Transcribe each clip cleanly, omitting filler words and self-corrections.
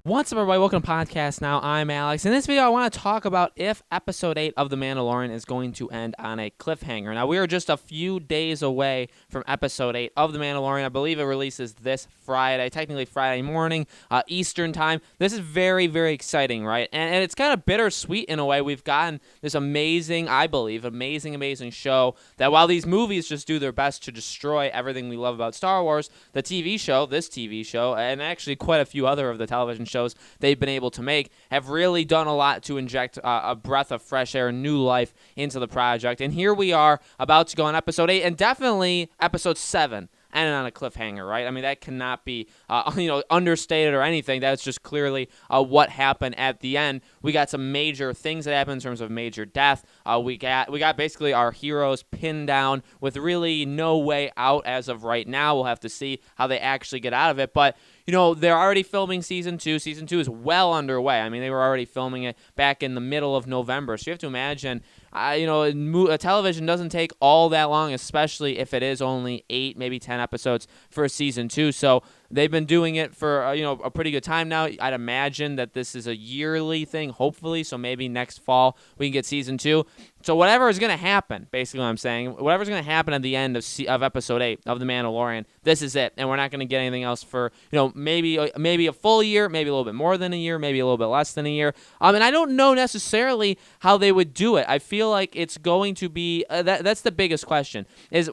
What's up, everybody? Welcome to Podcast Now. I'm Alex. In this video, I want to talk about if Episode 8 of The Mandalorian is going to end on a cliffhanger. Now, we are just a few days away from Episode 8 of The Mandalorian. I believe it releases this Friday, technically Friday morning, Eastern time. This is very, very exciting, right? And it's kind of bittersweet in a way. We've gotten this amazing, I believe, amazing show that while these movies just do their best to destroy everything we love about Star Wars, the TV show, this TV show, and actually quite a few other of the television shows they've been able to make have really done a lot to inject a breath of fresh air, new life into the project. And here we are about to go on Episode 8 and definitely Episode 7. And on a cliffhanger, right? I mean, that cannot be, understated or anything. That's just clearly what happened at the end. We got some major things that happened in terms of major death. We got basically our heroes pinned down with really no way out as of right now. We'll have to see how they actually get out of it. But they're already filming Season 2. Season 2 is well underway. I mean, they were already filming it back in the middle of November. So you have to imagine, a television doesn't take all that long, especially if it is only 8, maybe 10 episodes for Season 2. So they've been doing it for, a pretty good time now. I'd imagine that this is a yearly thing, hopefully. So maybe next fall we can get Season 2. So whatever is going to happen, basically what I'm saying, whatever's going to happen at the end of Episode 8 of The Mandalorian, this is it. And we're not going to get anything else for, maybe a full year, maybe a little bit more than a year, maybe a little bit less than a year. And I don't know necessarily how they would do it. I feel like it's going to be, that's the biggest question, is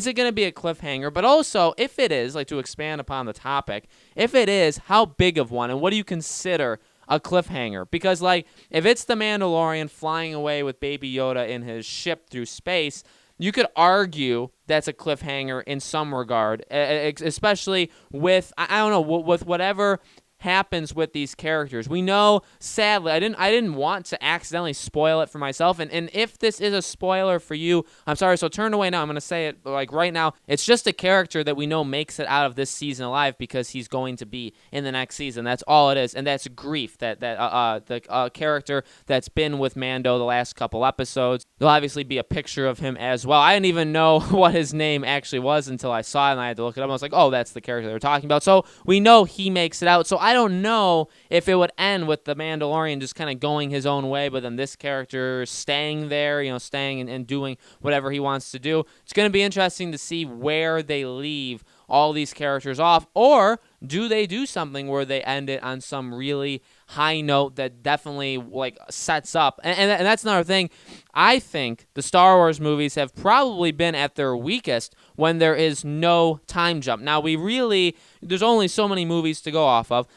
it going to be a cliffhanger? But also, if it is, like to expand upon the topic, if it is, how big of one, and what do you consider a cliffhanger? Because if it's the Mandalorian flying away with Baby Yoda in his ship through space, you could argue that's a cliffhanger in some regard, especially with, I don't know, with whatever happens with these characters. We know, sadly, I didn't want to accidentally spoil it for myself, and if this is a spoiler for you, I'm sorry, so turn away now. I'm going to say it right now. It's just a character that we know makes it out of this season alive because he's going to be in the next season. That's all it is, and that's Grief, the character that's been with Mando the last couple episodes. There'll obviously be a picture of him as well. I didn't even know what his name actually was until I saw it, and I had to look it up. I was like, oh, that's the character they're talking about. So we know he makes it out. So I don't know if it would end with the Mandalorian just kind of going his own way, but then this character staying there, staying and doing whatever he wants to do. It's going to be interesting to see where they leave all these characters off, or do they do something where they end it on some really high note that definitely sets up, and that's another thing. I think the Star Wars movies have probably been at their weakest when there is no time jump. Now, there's only so many movies to go off of,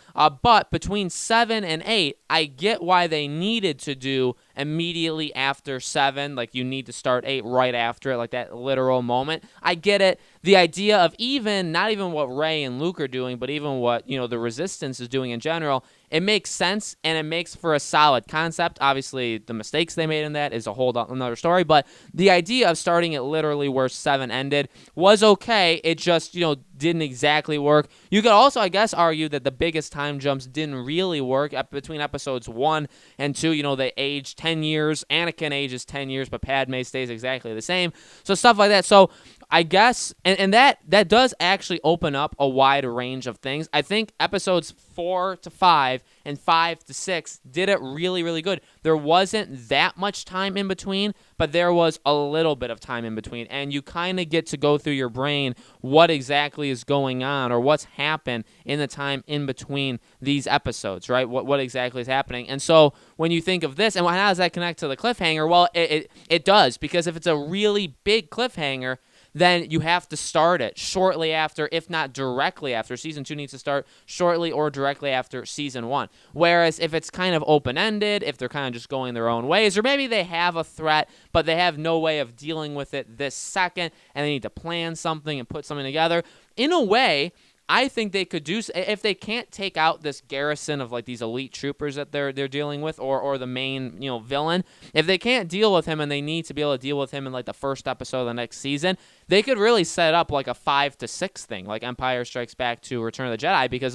but between 7 and 8, I get why they needed to do immediately after 7, you need to start 8 right after it, that literal moment. I get it. The idea of not even what Rey and Luke are doing, but even what, the Resistance is doing in general, it makes sense, and it makes for a solid concept. Obviously, the mistakes they made in that is a whole another story, but the idea of starting it literally where 7 ended was okay. It just, didn't exactly work. You could also, I guess, argue that the biggest time jumps didn't really work between episodes 1 and 2. They age 10 years. Anakin ages 10 years, but Padme stays exactly the same. So stuff like that. So I guess, and that does actually open up a wide range of things. I think episodes 4 to 5 and 5 to 6 did it really, really good. There wasn't that much time in between, but there was a little bit of time in between, and you kind of get to go through your brain what exactly is going on or what's happened in the time in between these episodes, right? What exactly is happening. And so when you think of this, and how does that connect to the cliffhanger? Well, it does, because if it's a really big cliffhanger, then you have to start it shortly after, if not directly after. Season 2 needs to start shortly or directly after Season 1. Whereas if it's kind of open-ended, if they're kind of just going their own ways, or maybe they have a threat, but they have no way of dealing with it this second, and they need to plan something and put something together, in a way, I think they could do, if they can't take out this garrison of these elite troopers that they're dealing with, or the main villain. If they can't deal with him and they need to be able to deal with him in the first episode of the next season, they could really set up a 5 to 6 thing, like Empire Strikes Back to Return of the Jedi, because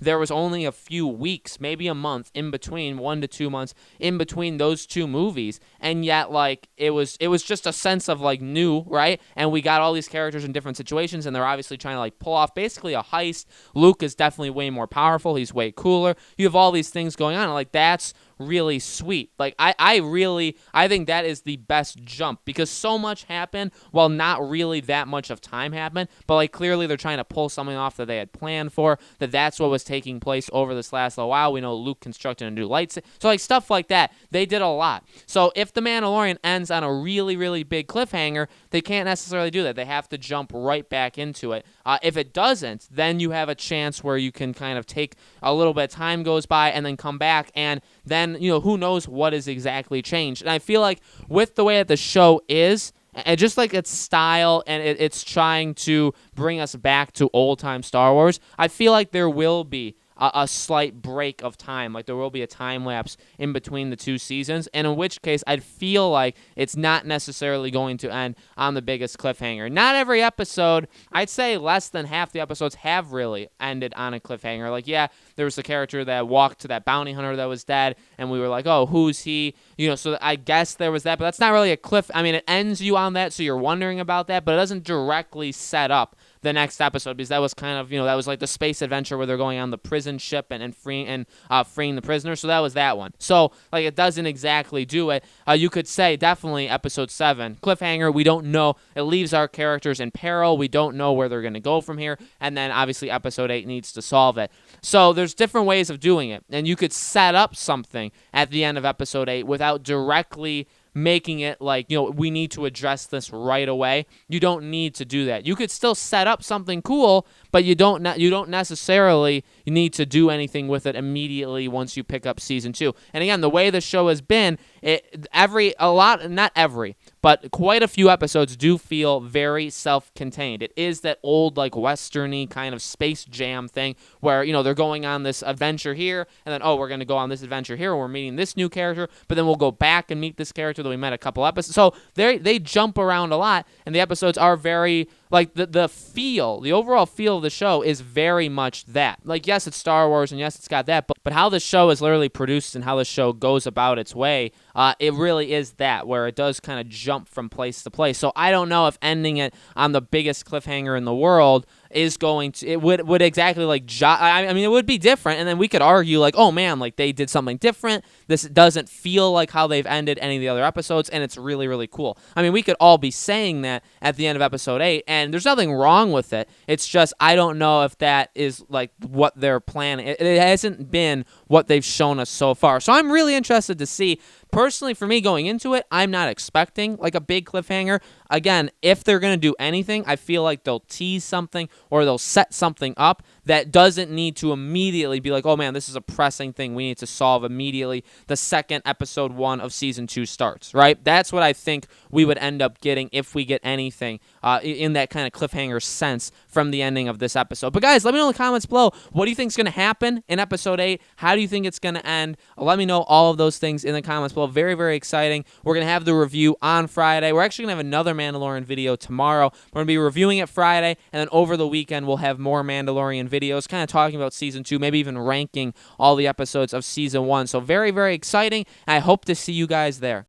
there was only a few weeks, maybe a month in between, 1 to 2 months in between those two movies, and yet like it was just a sense of like new, right? And we got all these characters in different situations, and they're obviously trying to like pull off basically a heist. Luke is definitely way more powerful. He's way cooler. You have all these things going on, and like that's really sweet. Like I think that is the best jump, because so much happened while not really that much of time happened, but like clearly they're trying to pull something off that they had planned for, that's what was taking place over this last little while. We know Luke constructed a new lightsaber, so like stuff like that, they did a lot. So if The Mandalorian ends on a really, really big cliffhanger, they can't necessarily do that. They have to jump right back into it. If it doesn't, then you have a chance where you can kind of take a little bit of time goes by and then come back, and then, who knows what is exactly changed. And I feel like with the way that the show is, and just like its style, and it's trying to bring us back to old-time Star Wars, I feel like there will be a slight break of time. Like there will be a time lapse in between the two seasons, and in which case I'd feel like it's not necessarily going to end on the biggest cliffhanger. Not every episode, I'd say less than half the episodes have really ended on a cliffhanger. Like, yeah, there was a character that walked to that bounty hunter that was dead, and we were like, oh, who's he? So I guess there was that, but that's not really a cliff. I mean, it ends you on that, so you're wondering about that, but it doesn't directly set up the next episode, because that was kind of, that was like the space adventure where they're going on the prison ship and freeing the prisoner. So that was that one. So like it doesn't exactly do it. You could say definitely episode 7 cliffhanger. We don't know. It leaves our characters in peril. We don't know where they're going to go from here. And then obviously episode 8 needs to solve it. So there's different ways of doing it, and you could set up something at the end of episode 8 without directly making it like, we need to address this right away. You don't need to do that. You could still set up something cool, but you don't necessarily need to do anything with it immediately once you pick up season 2. And again, the way the show has been, but quite a few episodes do feel very self-contained. It is that old, like, westerny kind of Space Jam thing where, they're going on this adventure here, and then, we're going to go on this adventure here, and we're meeting this new character, but then we'll go back and meet this character that we met a couple episodes. So they jump around a lot, and the episodes are very, like, the overall feel of the show is very much that. Like, yes, it's Star Wars, and yes, it's got that, but how the show is literally produced and how the show goes about its way, it really is that, where it does kind of jump from place to place. So I don't know if ending it on the biggest cliffhanger in the world is going to, it would exactly like, I mean, it would be different, and then we could argue like, oh man, like they did something different. This doesn't feel like how they've ended any of the other episodes, and it's really, really cool. I mean, we could all be saying that at the end of episode 8, and there's nothing wrong with it. It's just, I don't know if that is like what they're planning. It hasn't been what they've shown us so far. So I'm really interested to see. Personally, for me going into it, I'm not expecting like a big cliffhanger. Again, if they're going to do anything, I feel like they'll tease something or they'll set something up that doesn't need to immediately be like, oh man, this is a pressing thing we need to solve immediately the second episode 1 of season 2 starts, right? That's what I think we would end up getting if we get anything in that kind of cliffhanger sense from the ending of this episode. But guys, let me know in the comments below, what do you think is going to happen in episode 8? How do you think it's going to end? Let me know all of those things in the comments below. Very, very exciting. We're going to have the review on Friday. We're actually going to have another Mandalorian video tomorrow. We're going to be reviewing it Friday, and then over the weekend, we'll have more Mandalorian videos, kind of talking about season 2, maybe even ranking all the episodes of season 1. So very, very exciting. I hope to see you guys there.